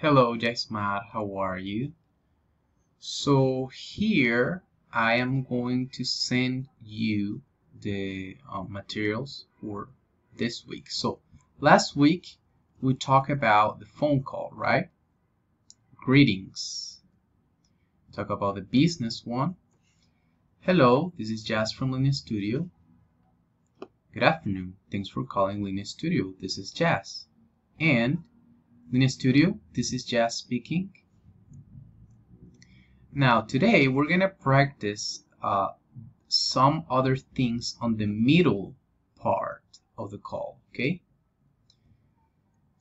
Hello, Jasmine, how are you? So here I am going to send you the materials for this week. So last week we talked about the phone call, right? Greetings. Talk about the business one. Hello, this is Jazz from Linux Studio. Good afternoon. Thanks for calling Linux Studio. This is Jazz. And Linux Studio, this is Jazz speaking. Now today we're gonna practice some other things on the middle part of the call, okay?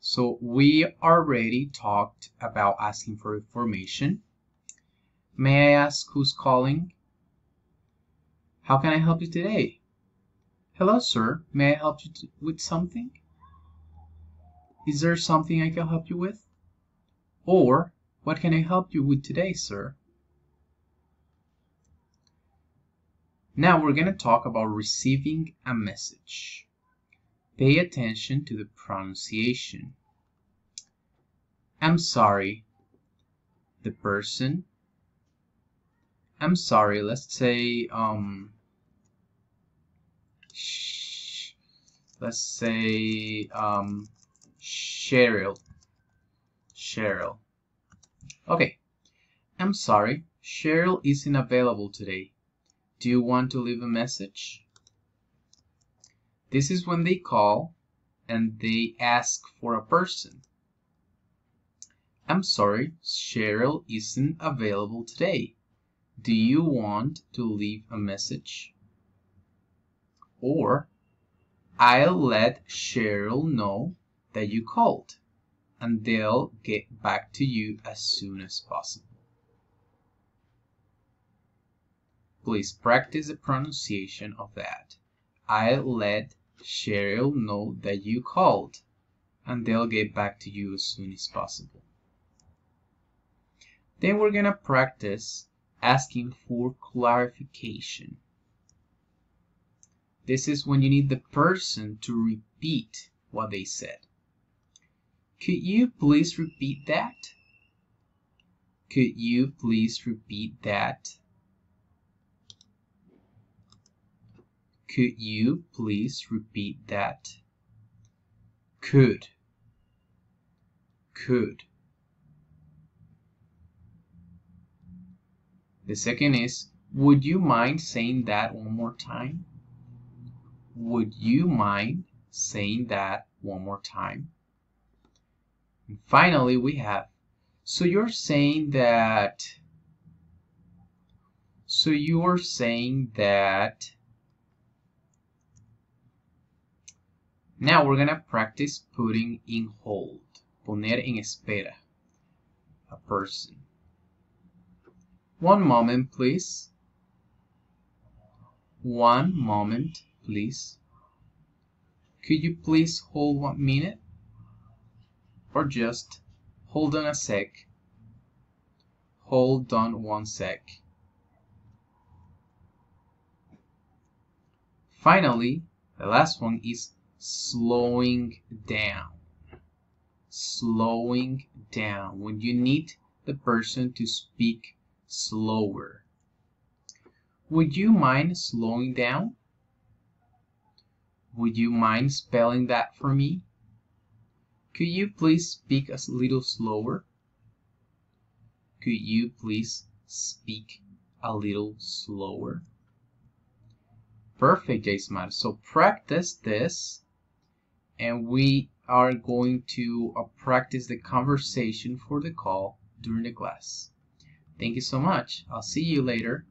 So we already talked about asking for information. May I ask who's calling? How can I help you today? Hello, sir. May I help you with something? Is there something I can help you with? Or, what can I help you with today, sir? Now we're going to talk about receiving a message. Pay attention to the pronunciation. I'm sorry. The person. I'm sorry, let's say, Cheryl. Cheryl. Okay. I'm sorry, Cheryl isn't available today. Do you want to leave a message? This is when they call and they ask for a person. I'm sorry, Cheryl isn't available today. Do you want to leave a message? Or, I'll let Cheryl know that you called, and they'll get back to you as soon as possible. Please practice the pronunciation of that. I'll let Cheryl know that you called, and they'll get back to you as soon as possible. Then we're gonna practice asking for clarification. This is when you need the person to repeat what they said. Could you please repeat that? Could you please repeat that? Could you please repeat that? Could. Could. The second is, would you mind saying that one more time? Would you mind saying that one more time? And finally, we have, so you're saying that, now we're gonna practice putting in hold, poner en espera, a person. One moment, please. One moment, please. Could you please hold 1 minute? Or just hold on a sec. Hold on 1 sec. Finally, the last one is slowing down. Slowing down. When you need the person to speak slower. Would you mind slowing down? Would you mind spelling that for me? Could you please speak a little slower? Could you please speak a little slower? Perfect, Jasmine. So practice this, and we are going to practice the conversation for the call during the class. Thank you so much. I'll see you later.